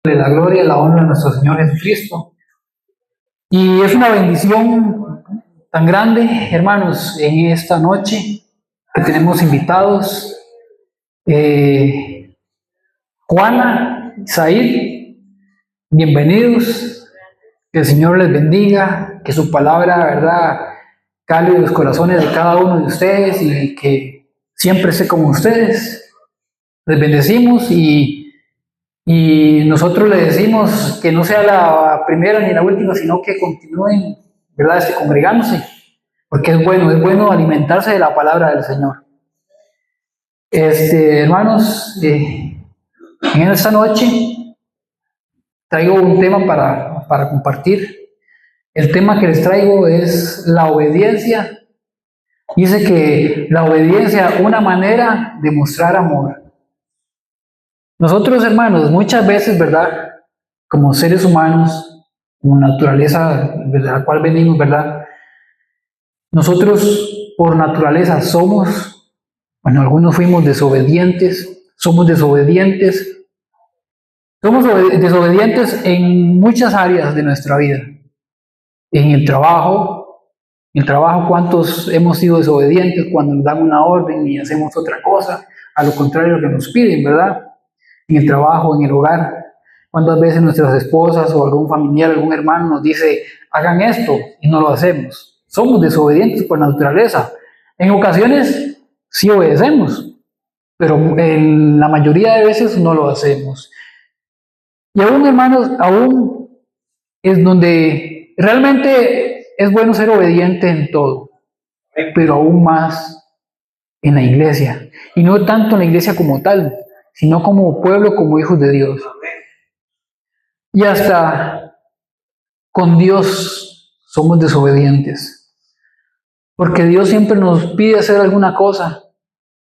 La gloria y la honra a nuestro Señor Jesucristo. Y es una bendición tan grande, hermanos, en esta noche que tenemos invitados. Juana, Said, bienvenidos. Que el Señor les bendiga, que su palabra, verdad, cale los corazones de cada uno de ustedes y que siempre esté con ustedes. Les bendecimos y nosotros le decimos que no sea la primera ni la última, sino que continúen, ¿verdad?, congregándose, porque es bueno alimentarse de la palabra del Señor. Hermanos, en esta noche traigo un tema para compartir. El tema que les traigo es la obediencia. Dice que la obediencia es una manera de mostrar amor. Nosotros, hermanos, muchas veces, ¿verdad?, como seres humanos, como naturaleza de la cual venimos, ¿verdad?, nosotros por naturaleza algunos fuimos desobedientes, somos desobedientes en muchas áreas de nuestra vida. En el trabajo, ¿cuántos hemos sido desobedientes cuando nos dan una orden y hacemos otra cosa, a lo contrario de lo que nos piden, ¿verdad? En el trabajo, en el hogar, ¿cuántas veces nuestras esposas o algún familiar, algún hermano nos dice, hagan esto y no lo hacemos? Somos desobedientes por naturaleza. En ocasiones sí obedecemos, pero en la mayoría de veces no lo hacemos. Y aún, hermanos, aún es donde realmente es bueno ser obediente en todo, pero aún más en la iglesia. Y no tanto en la iglesia como tal, sino como pueblo, como hijos de Dios. Y hasta con Dios somos desobedientes. Porque Dios siempre nos pide hacer alguna cosa.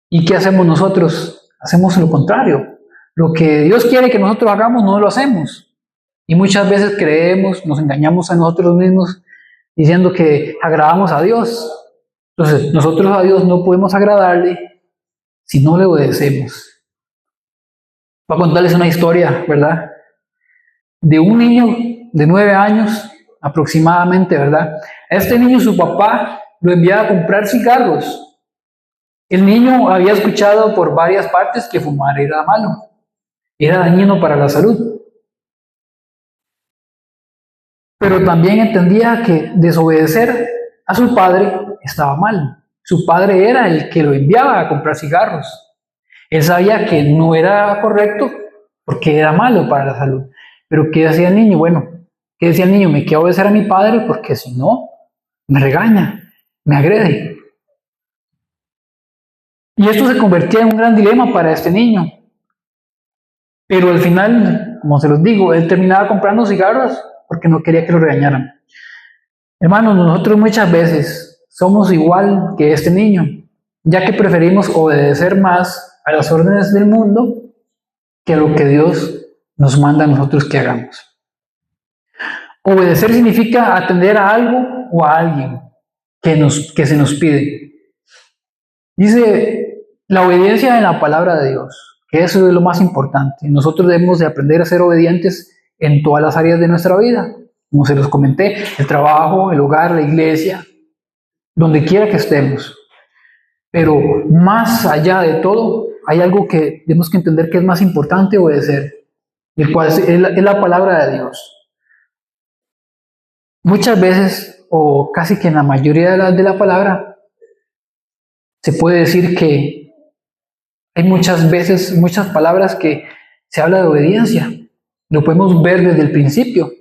¿Y qué hacemos nosotros? Hacemos lo contrario. Lo que Dios quiere que nosotros hagamos, no lo hacemos. Y muchas veces creemos, nos engañamos a nosotros mismos diciendo que agradamos a Dios. Entonces, nosotros a Dios no podemos agradarle si no le obedecemos. Voy a contarles una historia, ¿verdad?, de un niño de 9 años aproximadamente, ¿verdad? A este niño su papá lo enviaba a comprar cigarros. El niño había escuchado por varias partes que fumar era malo, era dañino para la salud. Pero también entendía que desobedecer a su padre estaba mal. Su padre era el que lo enviaba a comprar cigarros. Él sabía que no era correcto porque era malo para la salud. Pero ¿qué decía el niño? Bueno, ¿qué decía el niño? Me quiero obedecer a mi padre porque si no, me regaña, me agrede. Y esto se convertía en un gran dilema para este niño. Pero al final, como se los digo, él terminaba comprando cigarros porque no quería que lo regañaran. Hermanos, nosotros muchas veces somos igual que este niño, ya que preferimos obedecer más a las órdenes del mundo que a lo que Dios nos manda a nosotros que hagamos. Obedecer significa atender a algo o a alguien que se nos pide. Dice la obediencia en la palabra de Dios, que eso es lo más importante. Nosotros debemos de aprender a ser obedientes en todas las áreas de nuestra vida. Como se los comenté, el trabajo, el hogar, la iglesia, donde quiera que estemos. Pero más allá de todo, hay algo que tenemos que entender que es más importante obedecer, el cual es la palabra de Dios. Muchas veces, o casi que en la mayoría de la palabra, se puede decir que hay muchas veces, muchas palabras que se habla de obediencia. Lo podemos ver desde el principio.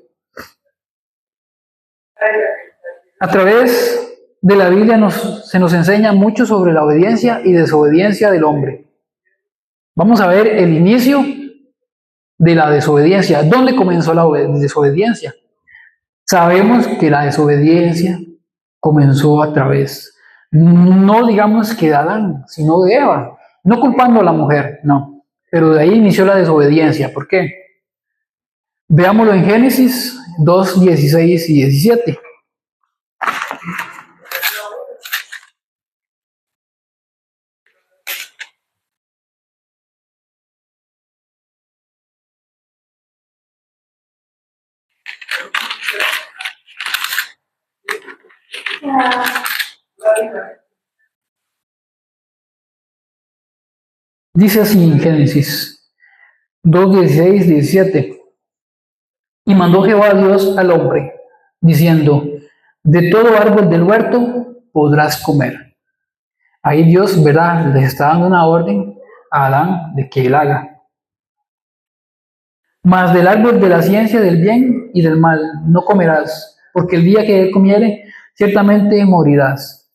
A través de la Biblia se nos enseña mucho sobre la obediencia y desobediencia del hombre. Vamos a ver el inicio de la desobediencia. ¿Dónde comenzó la desobediencia? Sabemos que la desobediencia comenzó a través, no digamos que de Adán, sino de Eva. No culpando a la mujer, no. Pero de ahí inició la desobediencia. ¿Por qué? Veámoslo en Génesis 2, 16 y 17. Dice así en Génesis 2, 16, 17. Y mandó Jehová Dios al hombre, diciendo, de todo árbol del huerto podrás comer. Ahí Dios, ¿verdad?, les está dando una orden a Adán de que él haga. Mas del árbol de la ciencia del bien y del mal no comerás, porque el día que él comiere, ciertamente morirás.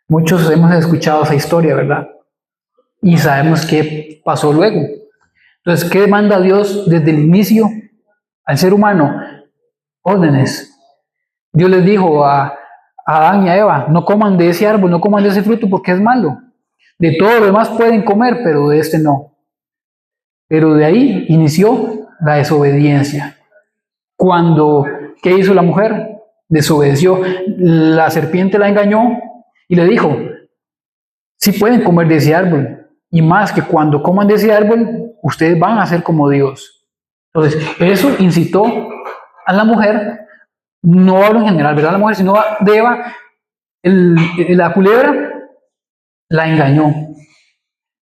Muchos hemos escuchado esa historia, ¿verdad? Y sabemos qué pasó luego. Entonces, ¿qué manda Dios desde el inicio al ser humano? Órdenes. Dios les dijo a Adán y a Eva, no coman de ese árbol, no coman de ese fruto porque es malo. De todo lo demás pueden comer, pero de este no. Pero de ahí inició la desobediencia. ¿Qué hizo la mujer? Desobedeció. La serpiente la engañó y le dijo, sí pueden comer de ese árbol. Y más que cuando coman de ese árbol, ustedes van a ser como Dios. Entonces, eso incitó a la mujer, no hablo en general, ¿verdad? La mujer, sino de Eva, la culebra la engañó.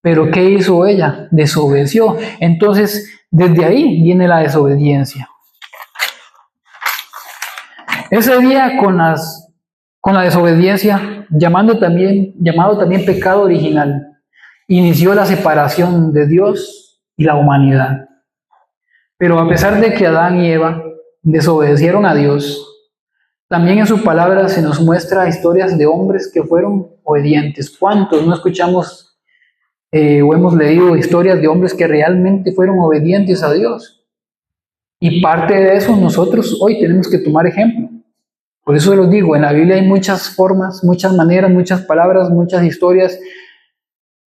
Pero ¿qué hizo ella? Desobedeció. Entonces, desde ahí viene la desobediencia. Ese día con la desobediencia, llamado también pecado original, inició la separación de Dios y la humanidad. Pero a pesar de que Adán y Eva desobedecieron a Dios, también en su palabra se nos muestra historias de hombres que fueron obedientes. ¿Cuántos no escuchamos o hemos leído historias de hombres que realmente fueron obedientes a Dios? Y parte de eso nosotros hoy tenemos que tomar ejemplo. Por eso les digo, en la Biblia hay muchas formas, muchas maneras, muchas palabras, muchas historias,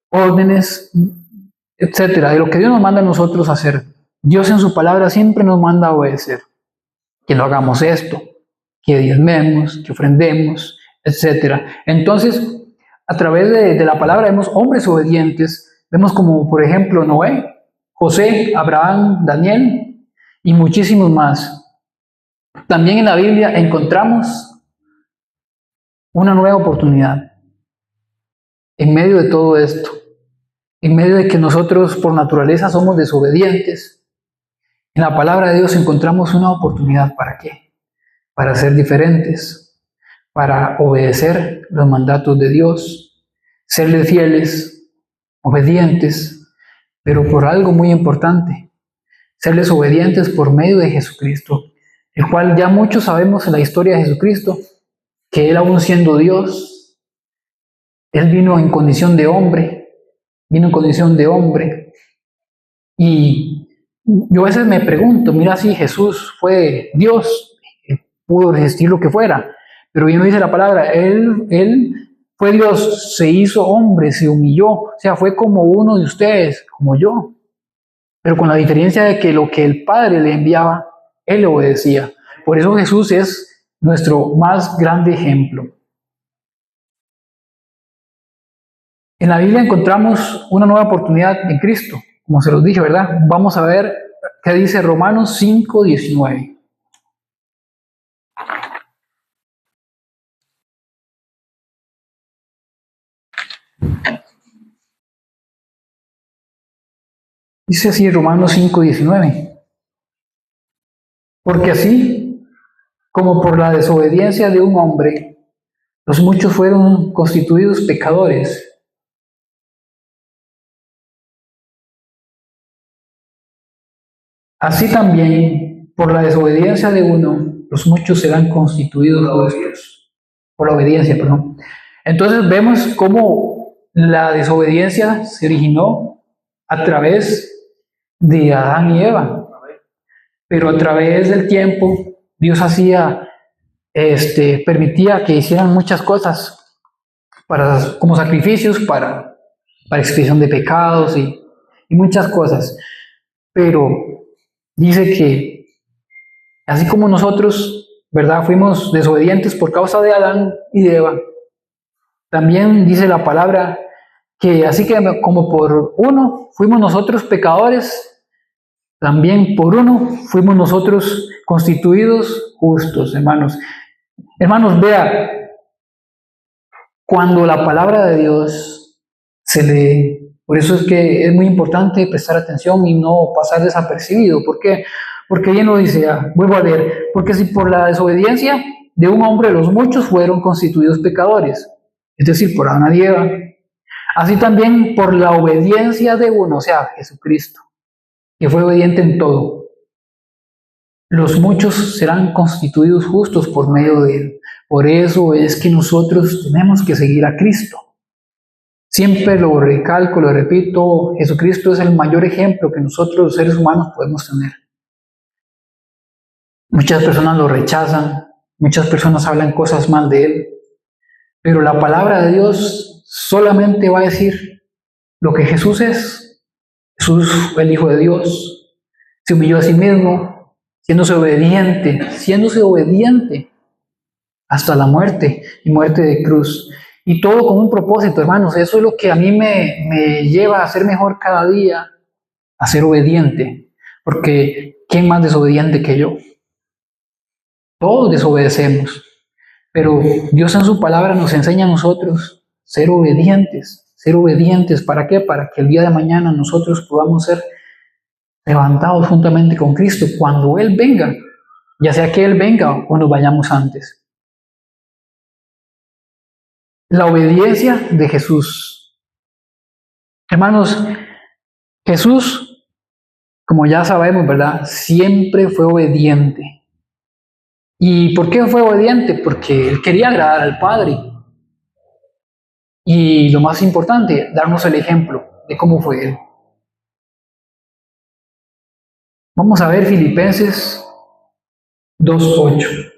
órdenes, etcétera, de lo que Dios nos manda a nosotros hacer. Dios en su palabra siempre nos manda a obedecer. Que no hagamos esto, que diezmemos, que ofrendemos, etcétera. Entonces, a través de la palabra vemos hombres obedientes, vemos como por ejemplo Noé, José, Abraham, Daniel y muchísimos más. También en la Biblia encontramos una nueva oportunidad en medio de todo esto, en medio de que nosotros por naturaleza somos desobedientes. En la palabra de Dios encontramos una oportunidad. ¿Para qué? Para ser diferentes, para obedecer los mandatos de Dios, serle fieles, obedientes, pero por algo muy importante, serles obedientes por medio de Jesucristo, el cual ya muchos sabemos en la historia de Jesucristo, que Él aún siendo Dios, Él vino en condición de hombre, y yo a veces me pregunto, mira, si Jesús fue Dios, pudo resistir lo que fuera, pero bien dice la palabra, él fue Dios, se hizo hombre, se humilló, o sea, fue como uno de ustedes, como yo, pero con la diferencia de que lo que el Padre le enviaba, Él le obedecía. Por eso Jesús es nuestro más grande ejemplo. En la Biblia encontramos una nueva oportunidad en Cristo, como se los dije, ¿verdad? Vamos a ver qué dice Romanos 5:19. Dice así Romanos 5:19. Porque así como por la desobediencia de un hombre, los muchos fueron constituidos pecadores, así también por la desobediencia de uno, los muchos serán constituidos justos. Por la obediencia, perdón. Entonces vemos cómo la desobediencia se originó a través de Adán y Eva. Pero a través del tiempo, Dios permitía que hicieran muchas cosas como sacrificios para expiación de pecados y muchas cosas. Pero dice que así como nosotros, ¿verdad?, fuimos desobedientes por causa de Adán y de Eva, también dice la palabra que así que como por uno fuimos nosotros pecadores, también por uno fuimos nosotros constituidos justos, hermanos. Hermanos, vea, cuando la palabra de Dios se lee, por eso es que es muy importante prestar atención y no pasar desapercibido. ¿Por qué? Porque bien lo dice, vuelvo a leer, porque si por la desobediencia de un hombre los muchos fueron constituidos pecadores, es decir, por Adán y Eva, así también por la obediencia de uno, o sea, Jesucristo, que fue obediente en todo, los muchos serán constituidos justos por medio de él. Por eso es que nosotros tenemos que seguir a Cristo. Siempre lo recalco, lo repito, Jesucristo es el mayor ejemplo que nosotros los seres humanos podemos tener. Muchas personas lo rechazan, muchas personas hablan cosas mal de él, pero la palabra de Dios solamente va a decir lo que Jesús es. Jesús fue el Hijo de Dios, se humilló a sí mismo, siéndose obediente hasta la muerte y muerte de cruz. Y todo con un propósito, hermanos. Eso es lo que a mí me lleva a ser mejor cada día, a ser obediente. Porque ¿quién más desobediente que yo? Todos desobedecemos. Pero Dios en su palabra nos enseña a nosotros ser obedientes. Ser obedientes, ¿para qué? Para que el día de mañana nosotros podamos ser levantados juntamente con Cristo cuando Él venga, ya sea que Él venga o nos vayamos antes. La obediencia de Jesús. Hermanos, Jesús, como ya sabemos, ¿verdad? Siempre fue obediente. ¿Y por qué fue obediente? Porque Él quería agradar al Padre. Y lo más importante, darnos el ejemplo de cómo fue Él. Vamos a ver Filipenses 2:8.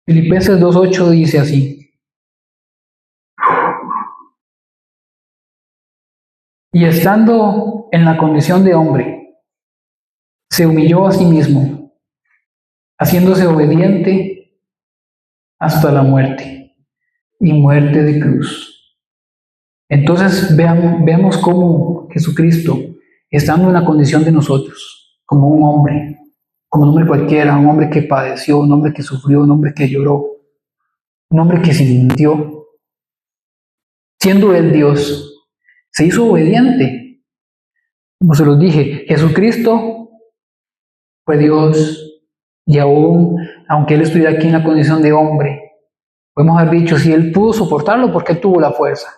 Filipenses 2:8 dice así: y estando en la condición de hombre, se humilló a sí mismo, haciéndose obediente hasta la muerte y muerte de cruz. Entonces veamos cómo Jesucristo, estando en la condición de nosotros, como un hombre cualquiera, un hombre que padeció, un hombre que sufrió, un hombre que lloró, un hombre que sintió, siendo Él Dios, se hizo obediente. Como se los dije, Jesucristo fue Dios y aún, aunque Él estuviera aquí en la condición de hombre, podemos haber dicho, si Él pudo soportarlo, porque Él tuvo la fuerza.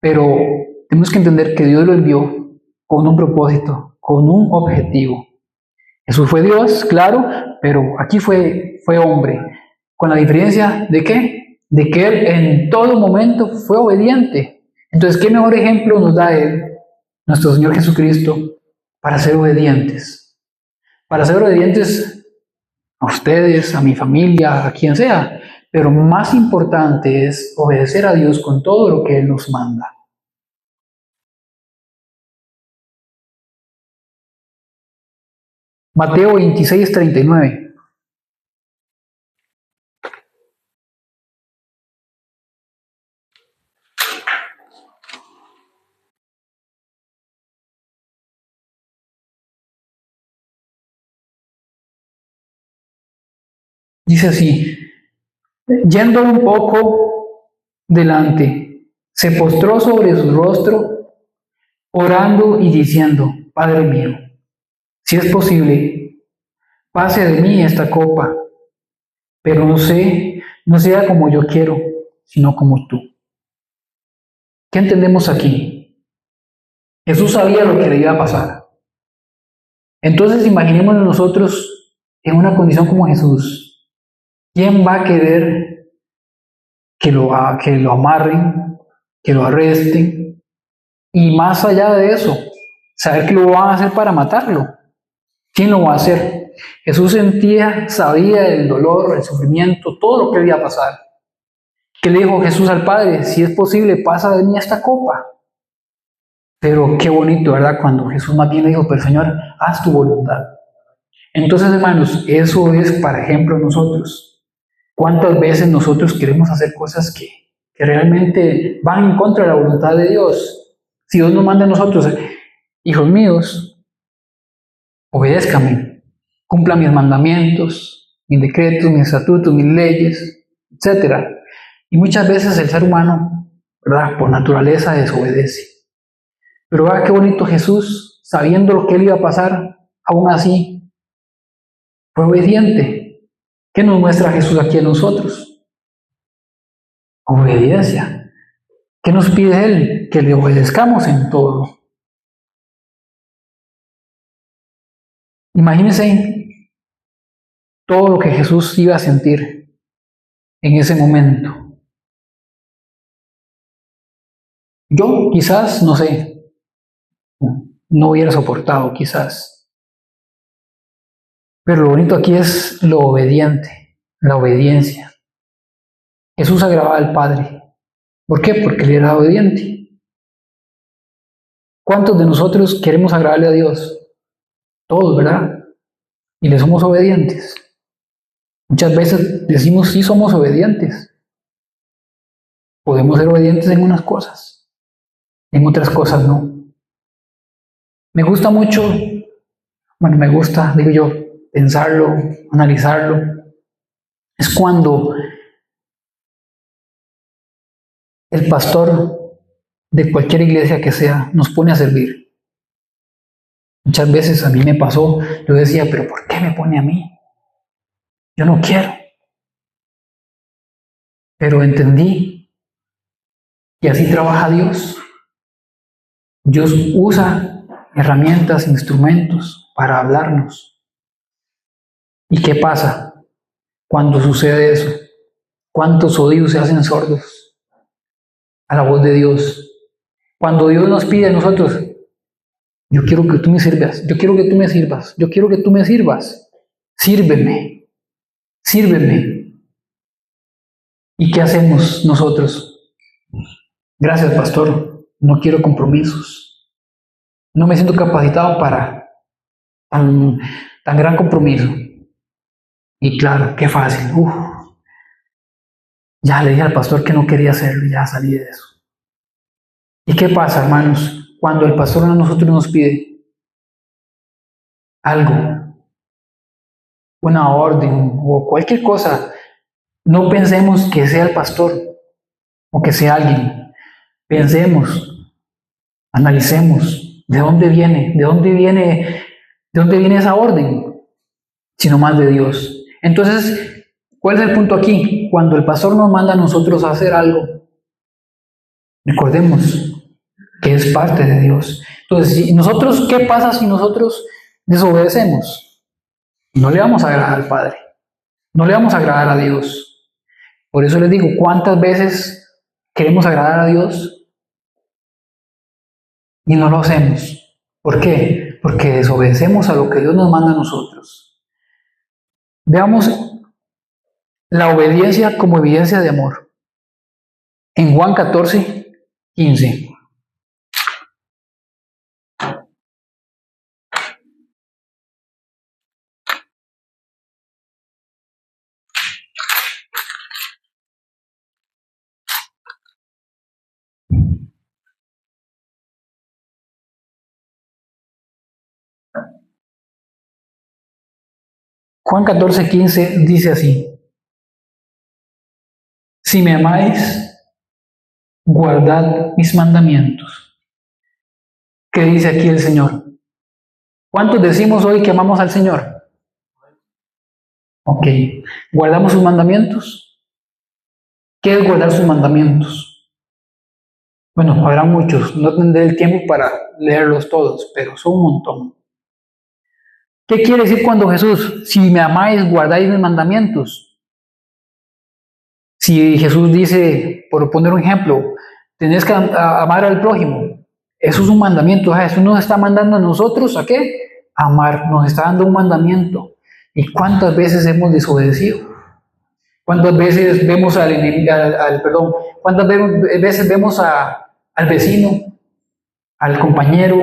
Pero tenemos que entender que Dios lo envió con un propósito, con un objetivo. Jesús fue Dios, claro, pero aquí fue hombre. Con la diferencia de qué? De que Él en todo momento fue obediente. Entonces, ¿qué mejor ejemplo nos da Él, nuestro Señor Jesucristo, para ser obedientes? Para ser obedientes a ustedes, a mi familia, a quien sea. Pero más importante es obedecer a Dios con todo lo que Él nos manda. Mateo 26:39. Dice así: yendo un poco delante, se postró sobre su rostro, orando y diciendo: Padre mío, si es posible, pase de mí esta copa, pero no sea como yo quiero, sino como tú. ¿Qué entendemos aquí? Jesús sabía lo que le iba a pasar. Entonces imaginémonos nosotros en una condición como Jesús. ¿Quién va a querer que lo amarren, que lo arresten? Y más allá de eso, saber que lo van a hacer para matarlo. ¿Quién lo va a hacer? Jesús sabía el dolor, el sufrimiento, todo lo que le iba a pasar. ¿Qué le dijo Jesús al Padre? Si es posible, pasa de mí esta copa. Pero qué bonito, ¿verdad? Cuando Jesús más bien le dijo, pero Señor, haz tu voluntad. Entonces, hermanos, eso es para ejemplo nosotros. ¿Cuántas veces nosotros queremos hacer cosas que realmente van en contra de la voluntad de Dios? Si Dios nos manda a nosotros, hijos míos, obedézcame, cumpla mis mandamientos, mis decretos, mis estatutos, mis leyes, etc. Y muchas veces el ser humano, ¿verdad? Por naturaleza desobedece. Pero vea qué bonito Jesús, sabiendo lo que él iba a pasar, aún así, fue obediente. ¿Qué nos muestra Jesús aquí a nosotros? Obediencia. ¿Qué nos pide Él? Que le obedezcamos en todo. Imagínense todo lo que Jesús iba a sentir en ese momento. Yo quizás, no sé, no hubiera soportado quizás. Pero lo bonito aquí es lo obediente, la obediencia. Jesús agradaba al Padre. ¿Por qué? Porque Él era obediente. ¿Cuántos de nosotros queremos agradarle a Dios? Todos, ¿verdad? Y le somos obedientes. Muchas veces decimos sí somos obedientes. Podemos ser obedientes en unas cosas, en otras cosas no. Me gusta mucho, me gusta, digo yo, pensarlo, analizarlo. Es cuando el pastor de cualquier iglesia que sea nos pone a servir. Muchas veces a mí me pasó, yo decía, pero ¿por qué me pone a mí? Yo no quiero. Pero entendí que así trabaja Dios. Dios usa herramientas, instrumentos para hablarnos. ¿Y qué pasa cuando sucede eso? ¿Cuántos oídos se hacen sordos a la voz de Dios? Cuando Dios nos pide a nosotros, yo quiero que tú me sirvas, yo quiero que tú me sirvas, yo quiero que tú me sirvas, sírveme, sírveme. ¿Y qué hacemos nosotros? Gracias, pastor, no quiero compromisos, no me siento capacitado para tan gran compromiso. Y claro, qué fácil, ya le dije al pastor que no quería hacerlo, ya salí de eso. ¿Y qué pasa, hermanos? Cuando el pastor a nosotros nos pide algo, una orden o cualquier cosa, no pensemos que sea el pastor o que sea alguien. Pensemos, analicemos de dónde viene, de dónde viene esa orden, sino más de Dios. Entonces, ¿cuál es el punto aquí? Cuando el pastor nos manda a nosotros a hacer algo, recordemos que es parte de Dios. Entonces, ¿qué pasa si nosotros desobedecemos? No le vamos a agradar al Padre, no le vamos a agradar a Dios. Por eso les digo, ¿cuántas veces queremos agradar a Dios y no lo hacemos? ¿Por qué? Porque desobedecemos a lo que Dios nos manda a nosotros. Veamos la obediencia como evidencia de amor. En Juan 14, 15. Juan 14, 15 dice así: si me amáis, guardad mis mandamientos. ¿Qué dice aquí el Señor? ¿Cuántos decimos hoy que amamos al Señor? Ok, ¿guardamos sus mandamientos? ¿Qué es guardar sus mandamientos? Bueno, habrá muchos, no tendré el tiempo para leerlos todos, pero son un montón. ¿Qué quiere decir cuando Jesús, si me amáis, guardáis mis mandamientos? Si Jesús dice, por poner un ejemplo, tenés que amar al prójimo, eso es un mandamiento. Jesús nos está mandando a nosotros ¿a qué? Amar, nos está dando un mandamiento. ¿Y cuántas veces hemos desobedecido? ¿Cuántas veces vemos al, cuántas veces vemos al vecino al compañero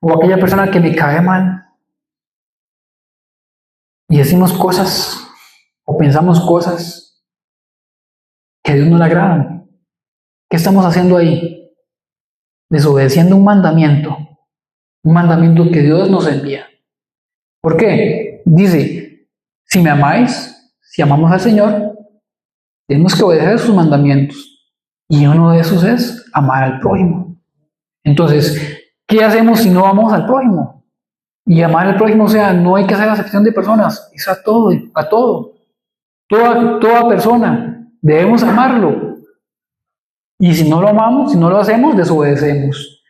o a aquella persona que me cae mal y decimos cosas o pensamos cosas que a Dios no le agradan. ¿Qué estamos haciendo ahí? Desobedeciendo un mandamiento que Dios nos envía. ¿Por qué? Dice, si me amáis, si amamos al Señor, tenemos que obedecer sus mandamientos. Y uno de esos es amar al prójimo. Entonces, ¿qué hacemos si no amamos al prójimo? Y amar al prójimo, o sea, no hay que hacer acepción de personas, es a todo, a todo. Toda persona, debemos amarlo. Y si no lo amamos, si no lo hacemos, desobedecemos.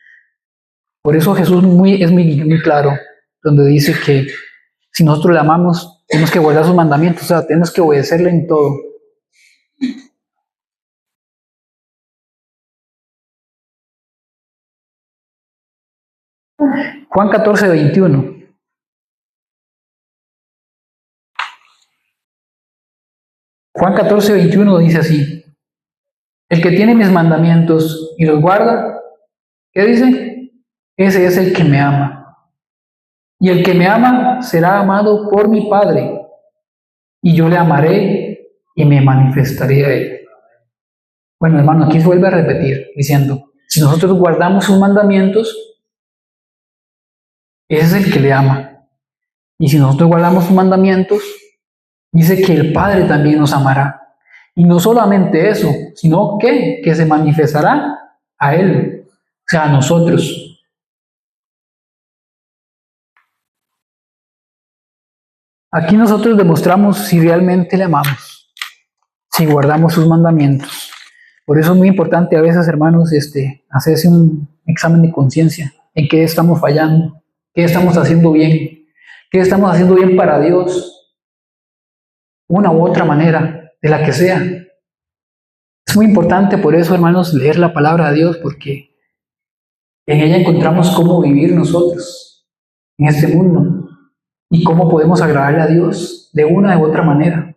Por eso Jesús es muy claro, donde dice que si nosotros le amamos, tenemos que guardar sus mandamientos, o sea, tenemos que obedecerle en todo. Juan 14:21. Juan 14:21 dice así: el que tiene mis mandamientos y los guarda, ¿qué dice? Ese es el que me ama. Y el que me ama será amado por mi Padre, y yo le amaré y me manifestaré a él. Bueno, hermano, aquí se vuelve a repetir, diciendo, si nosotros guardamos sus mandamientos, ese es el que le ama. Y si nosotros guardamos sus mandamientos, dice que el Padre también nos amará. Y no solamente eso, sino que se manifestará a Él, o sea, a nosotros. Aquí nosotros demostramos si realmente le amamos, si guardamos sus mandamientos. Por eso es muy importante a veces, hermanos, hacerse un examen de conciencia, en qué estamos fallando, qué estamos haciendo bien, qué estamos haciendo bien para Dios, una u otra manera, de la que sea. Es muy importante por eso, hermanos, leer la palabra de Dios, porque en ella encontramos cómo vivir nosotros en este mundo y cómo podemos agradarle a Dios de una u otra manera.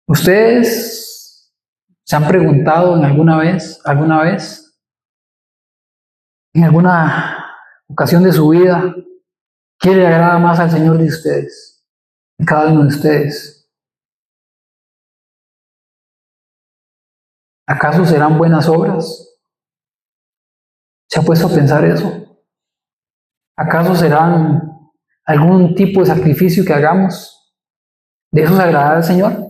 ¿Ustedes se han preguntado en alguna vez, en alguna ocasión de su vida, qué le agrada más al Señor de ustedes, de cada uno de ustedes? ¿Acaso serán buenas obras? ¿Se ha puesto a pensar eso? ¿Acaso serán algún tipo de sacrificio que hagamos? ¿De eso se agradará al Señor?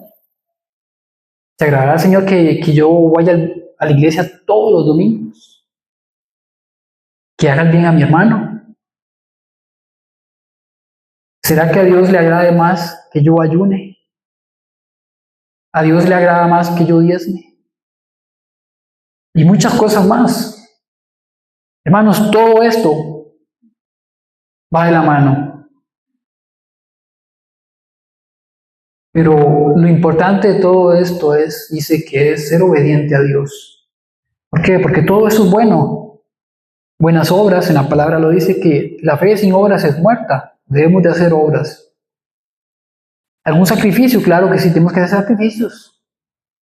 ¿Se agradará al Señor que yo vaya a la iglesia todos los domingos? ¿Que haga el bien a mi hermano? ¿Será que a Dios le agrade más que yo ayune? ¿A Dios le agrada más que yo diezme? Y muchas cosas más. Hermanos, todo esto va de la mano. Pero lo importante de todo esto dice que es ser obediente a Dios. ¿Por qué? Porque todo eso es bueno. Buenas obras, en la palabra lo dice que la fe sin obras es muerta. Debemos de hacer obras. ¿Algún sacrificio? Claro que sí, tenemos que hacer sacrificios.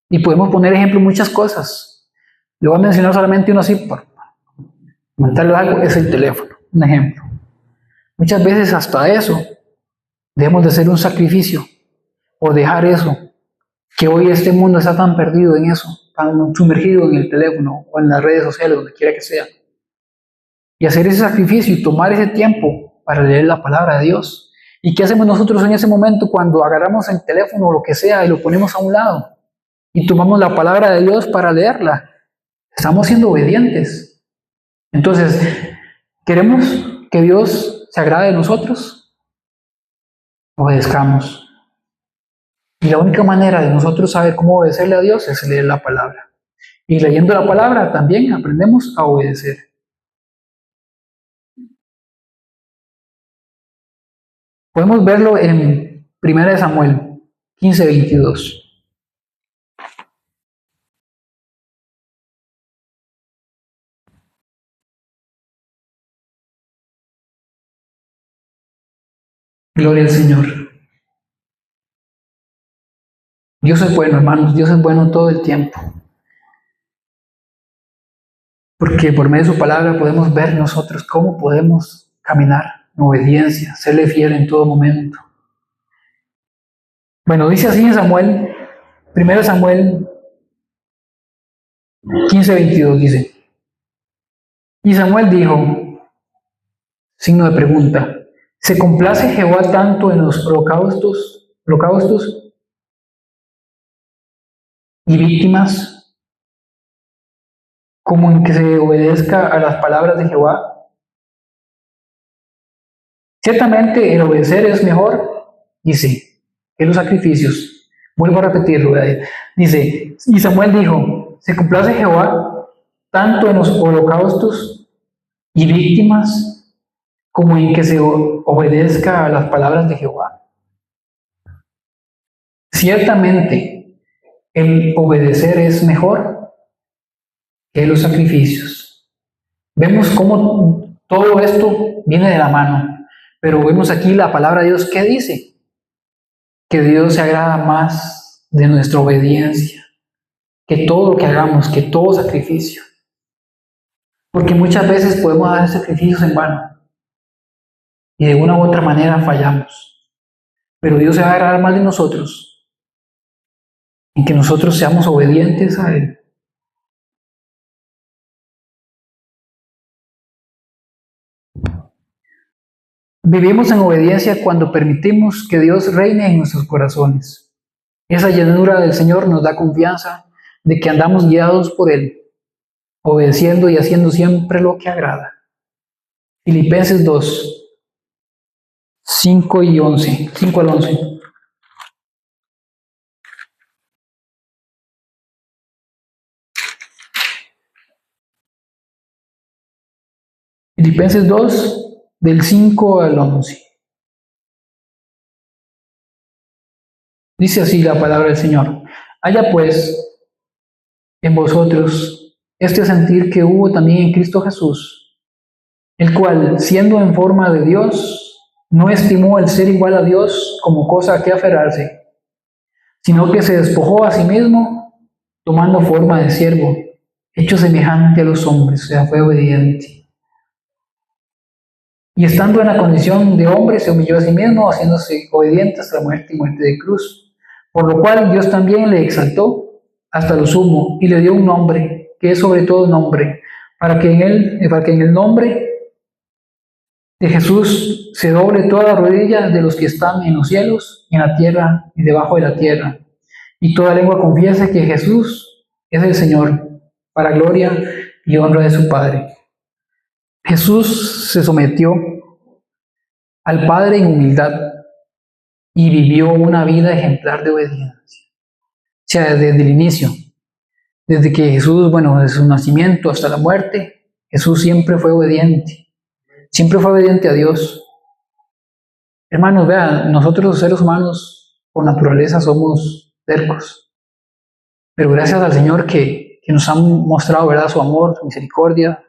Y podemos poner ejemplo en muchas cosas. Le voy a mencionar solamente uno así por comentarle algo, es el teléfono, un ejemplo. Muchas veces hasta eso debemos de hacer un sacrificio o dejar eso, que hoy este mundo está tan perdido en eso, tan sumergido en el teléfono o en las redes sociales, donde quiera que sea. Y hacer ese sacrificio y tomar ese tiempo para leer la palabra de Dios. ¿Y qué hacemos nosotros en ese momento cuando agarramos el teléfono o lo que sea y lo ponemos a un lado y tomamos la palabra de Dios para leerla? Estamos siendo obedientes. Entonces, ¿queremos que Dios se agrade de nosotros? Obedezcamos. Y la única manera de nosotros saber cómo obedecerle a Dios es leer la palabra. Y leyendo la palabra también aprendemos a obedecer. Podemos verlo en 1 Samuel 15:22. Gloria al Señor. Dios es bueno, hermanos. Dios es bueno todo el tiempo. porque por medio de su palabra podemos ver nosotros cómo podemos caminar en obediencia, serle fiel en todo momento. Bueno, dice así en Samuel, 1 Samuel 15:22 dice, y Samuel dijo, signo de pregunta, ¿se complace Jehová tanto en los holocaustos y víctimas como en que se obedezca a las palabras de Jehová? Ciertamente el obedecer es mejor, dice, que los sacrificios. Vuelvo a repetirlo, dice, y Samuel dijo, ¿se complace Jehová tanto en los holocaustos y víctimas como en que se obedezca a las palabras de Jehová? Ciertamente el obedecer es mejor que los sacrificios. Vemos cómo todo esto viene de la mano. Pero vemos aquí la palabra de Dios que dice que Dios se agrada más de nuestra obediencia, que todo lo que hagamos, que todo sacrificio. Porque muchas veces podemos hacer sacrificios en vano y de una u otra manera fallamos. Pero Dios se va a agradar más de nosotros en que nosotros seamos obedientes a Él. Vivimos en obediencia cuando permitimos que Dios reine en nuestros corazones. Esa llenura del Señor nos da confianza de que andamos guiados por Él, obedeciendo y haciendo siempre lo que agrada. Filipenses 2, 5 al 11. Filipenses 2, del 5 al 11. Dice así la palabra del Señor. Haya pues en vosotros este sentir que hubo también en Cristo Jesús, el cual, siendo en forma de Dios, no estimó el ser igual a Dios como cosa a que aferrarse, sino que se despojó a sí mismo, tomando forma de siervo, hecho semejante a los hombres, o sea, fue obediente. Y estando en la condición de hombre, se humilló a sí mismo, haciéndose obediente hasta la muerte y muerte de cruz. Por lo cual Dios también le exaltó hasta lo sumo y le dio un nombre, que es sobre todo nombre, para que en el nombre de Jesús se doble toda rodilla de los que están en los cielos, en la tierra y debajo de la tierra. Y toda lengua confiese que Jesús es el Señor, para gloria y honra de su Padre. Jesús se sometió al Padre en humildad y vivió una vida ejemplar de obediencia. O sea, desde el inicio, desde que Jesús, desde su nacimiento hasta la muerte, Jesús siempre fue obediente a Dios. Hermanos, vean, nosotros los seres humanos por naturaleza somos tercos, pero gracias al Señor que nos ha mostrado, ¿verdad?, su amor, su misericordia,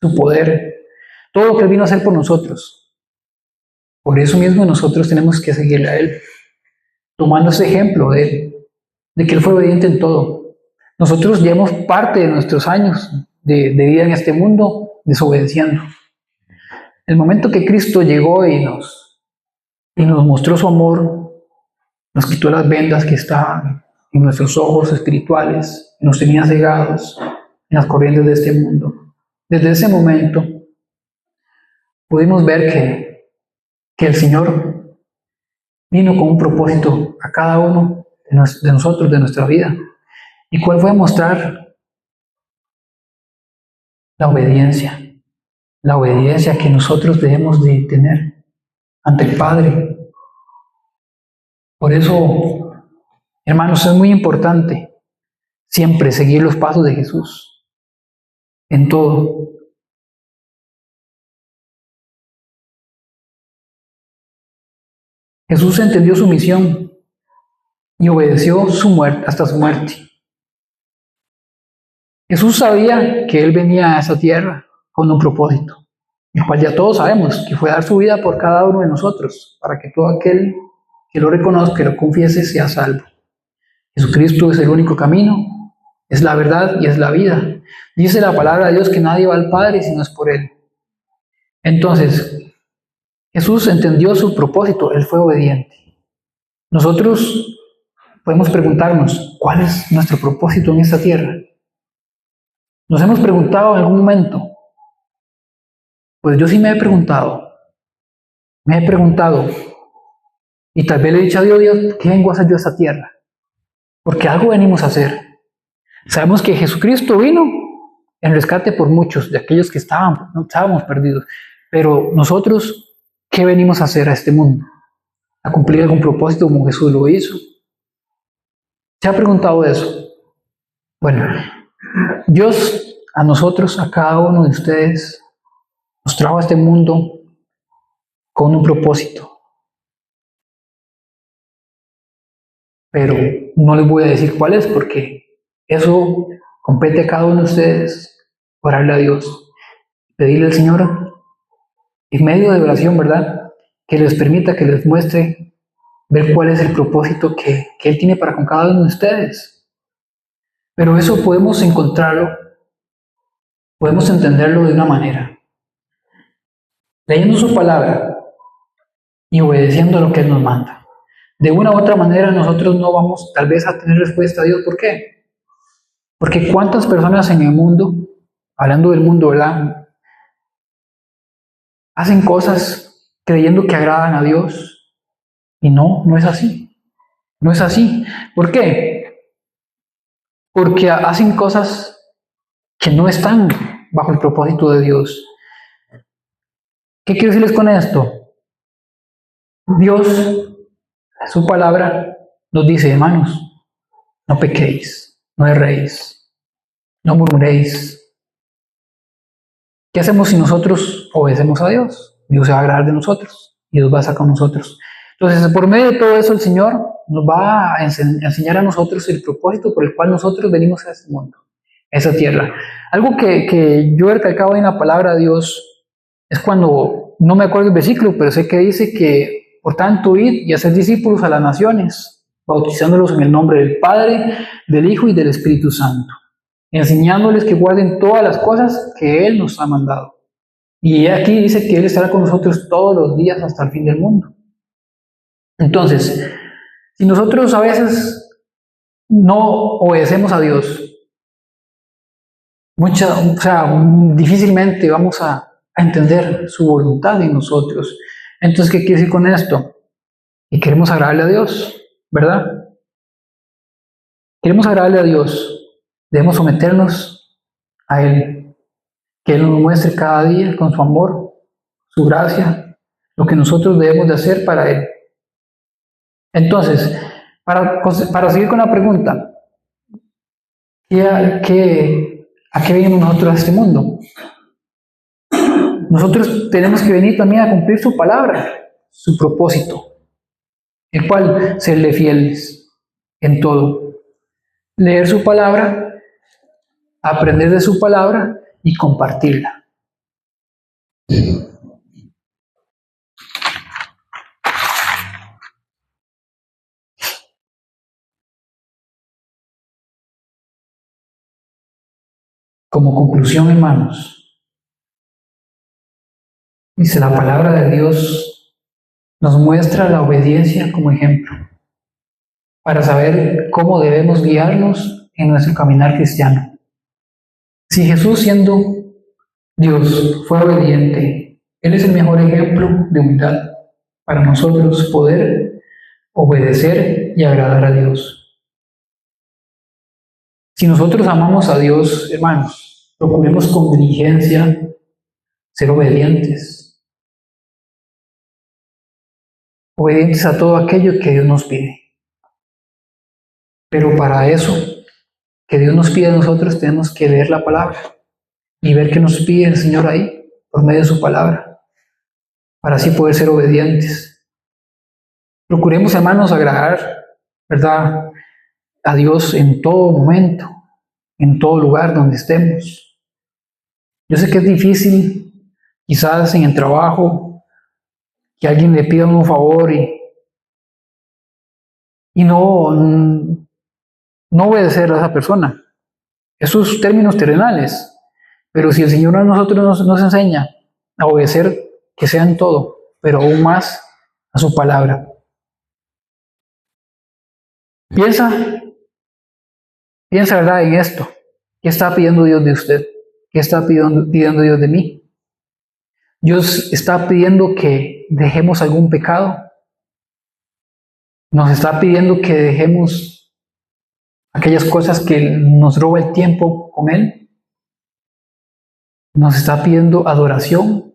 su poder, todo lo que Él vino a hacer por nosotros. Por eso mismo nosotros tenemos que seguirle a Él, tomando ese ejemplo de Él, de que Él fue obediente en todo. Nosotros llevamos parte de nuestros años de vida en este mundo desobedeciendo. El momento que Cristo llegó y nos mostró su amor, nos quitó las vendas que estaban en nuestros ojos espirituales, nos tenía cegados en las corrientes de este mundo. Desde ese momento pudimos ver que el Señor vino con un propósito a cada uno de nosotros, de nuestra vida. ¿Y cuál fue? Mostrar la obediencia que nosotros debemos de tener ante el Padre. Por eso, hermanos, es muy importante siempre seguir los pasos de Jesús en todo. Jesús entendió su misión y obedeció hasta su muerte. Jesús sabía que Él venía a esa tierra con un propósito, el cual ya todos sabemos, que fue dar su vida por cada uno de nosotros, para que todo aquel que lo reconozca, que lo confiese, sea salvo. Jesucristo es el único camino, es la verdad y es la vida. Dice la palabra de Dios que nadie va al Padre si no es por Él. Entonces, Jesús entendió su propósito, Él fue obediente. Nosotros podemos preguntarnos, ¿cuál es nuestro propósito en esta tierra? ¿Nos hemos preguntado en algún momento? Pues yo sí me he preguntado, y tal vez le he dicho a Dios, ¿qué vengo a hacer yo a esta tierra? Porque algo venimos a hacer. Sabemos que Jesucristo vino en rescate por muchos, de aquellos que estábamos perdidos. Pero nosotros, ¿qué venimos a hacer a este mundo? ¿A cumplir algún propósito como Jesús lo hizo? ¿Se ha preguntado eso? Bueno, Dios a nosotros, a cada uno de ustedes, nos trajo a este mundo con un propósito. Pero no les voy a decir cuál es, porque eso compete a cada uno de ustedes orarle a Dios, pedirle al Señor, en medio de oración, ¿verdad?, que les permita, que les muestre, ver cuál es el propósito que Él tiene para con cada uno de ustedes. Pero eso podemos encontrarlo, podemos entenderlo de una manera, leyendo su palabra y obedeciendo a lo que Él nos manda. De una u otra manera nosotros no vamos tal vez a tener respuesta a Dios. ¿Por qué? Porque cuántas personas en el mundo, hablando del mundo, ¿verdad?, hacen cosas creyendo que agradan a Dios y no es así. No es así. ¿Por qué? Porque hacen cosas que no están bajo el propósito de Dios. ¿Qué quiero decirles con esto? Dios, su palabra, nos dice, hermanos, no pequéis, no erréis, no murmuréis. ¿Qué hacemos si nosotros obedecemos a Dios? Dios se va a agradar de nosotros y Dios va a estar con nosotros. Entonces, por medio de todo eso, el Señor nos va a enseñar a nosotros el propósito por el cual nosotros venimos a este mundo, a esa tierra. Algo que yo he recalcado en la palabra de Dios es cuando, no me acuerdo el versículo, pero sé que dice que, por tanto, id y hacer discípulos a las naciones, bautizándolos en el nombre del Padre, del Hijo y del Espíritu Santo, enseñándoles que guarden todas las cosas que Él nos ha mandado. Y aquí dice que Él estará con nosotros todos los días hasta el fin del mundo. Entonces, si nosotros a veces no obedecemos a Dios, difícilmente vamos a entender su voluntad en nosotros. Entonces, ¿qué quiere decir con esto? Y queremos agradarle a Dios, ¿verdad? Queremos agradarle a Dios, debemos someternos a Él, que Él nos muestre cada día con su amor, su gracia, lo que nosotros debemos de hacer para Él. Entonces, para seguir con la pregunta, ¿a qué venimos nosotros a este mundo? Nosotros tenemos que venir también a cumplir su palabra, su propósito, el cual serle fieles en todo. Leer su palabra, aprender de su palabra y compartirla. Como conclusión, hermanos, dice la palabra de Dios, nos muestra la obediencia como ejemplo para saber cómo debemos guiarnos en nuestro caminar cristiano. Si Jesús, siendo Dios, fue obediente, Él es el mejor ejemplo de humildad para nosotros poder obedecer y agradar a Dios. Si nosotros amamos a Dios, hermanos, procuremos con diligencia ser obedientes. Obedientes a todo aquello que Dios nos pide. Pero para eso que Dios nos pide a nosotros, tenemos que leer la palabra y ver qué nos pide el Señor ahí, por medio de su palabra, para así poder ser obedientes. Procuremos, hermanos, agradar, ¿verdad?, a Dios en todo momento, en todo lugar donde estemos. Yo sé que es difícil, quizás en el trabajo, que alguien le pida un favor y, no, obedecer a esa persona. esos términos terrenales. Pero si el Señor a nosotros nos enseña a obedecer, que sea en todo, pero aún más a su palabra. Piensa, ¿verdad?, en esto. ¿Qué está pidiendo Dios de usted? ¿Qué está pidiendo Dios de mí? Dios está pidiendo que dejemos algún pecado. Nos está pidiendo que dejemos aquellas cosas que nos roba el tiempo con Él. Nos está pidiendo adoración.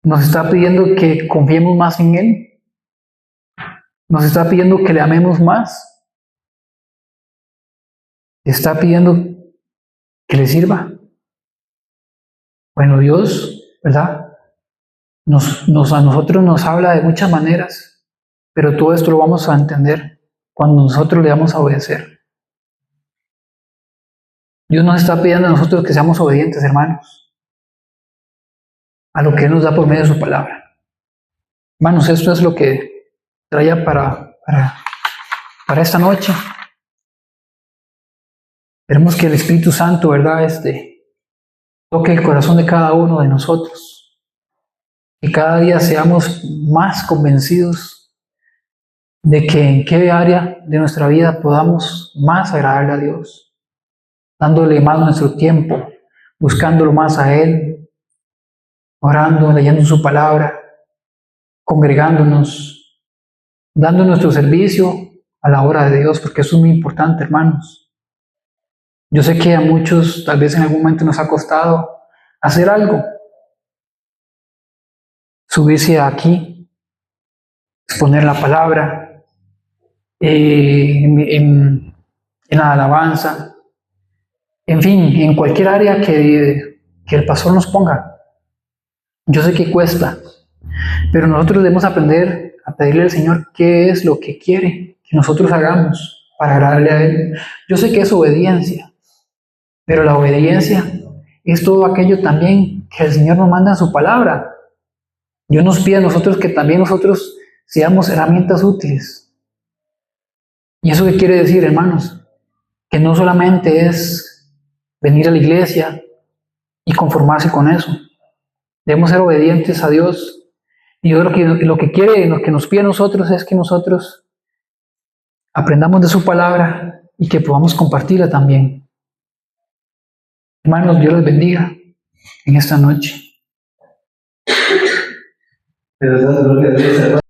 Nos está pidiendo que confiemos más en Él. Nos está pidiendo que le amemos más. Está pidiendo que le sirva. Bueno, Dios, ¿verdad?, a nosotros nos habla de muchas maneras, pero todo esto lo vamos a entender cuando nosotros le vamos a obedecer. Dios nos está pidiendo a nosotros que seamos obedientes, hermanos, a lo que Él nos da por medio de su palabra. Hermanos, esto es lo que traía para esta noche. Esperemos que el Espíritu Santo, ¿verdad?, toque el corazón de cada uno de nosotros. Que cada día seamos más convencidos de que en qué área de nuestra vida podamos más agradarle a Dios, dándole más nuestro tiempo, buscándolo más a Él, orando, leyendo su palabra, congregándonos, dando nuestro servicio a la obra de Dios, porque eso es muy importante, hermanos. Yo sé que a muchos tal vez en algún momento nos ha costado hacer algo, subirse aquí, exponer la palabra, en la alabanza, en fin, en cualquier área que el pastor nos ponga. Yo sé que cuesta, pero nosotros debemos aprender a pedirle al Señor qué es lo que quiere que nosotros hagamos para agradarle a Él. Yo sé que es obediencia, pero la obediencia es todo aquello también que el Señor nos manda en su palabra. Dios nos pide a nosotros que también nosotros seamos herramientas útiles. ¿Y eso qué quiere decir, hermanos? Que no solamente es venir a la iglesia y conformarse con eso. Debemos ser obedientes a Dios. Y Dios lo que quiere, lo que nos pide a nosotros es que nosotros aprendamos de su palabra y que podamos compartirla también. Hermanos, Dios les bendiga en esta noche.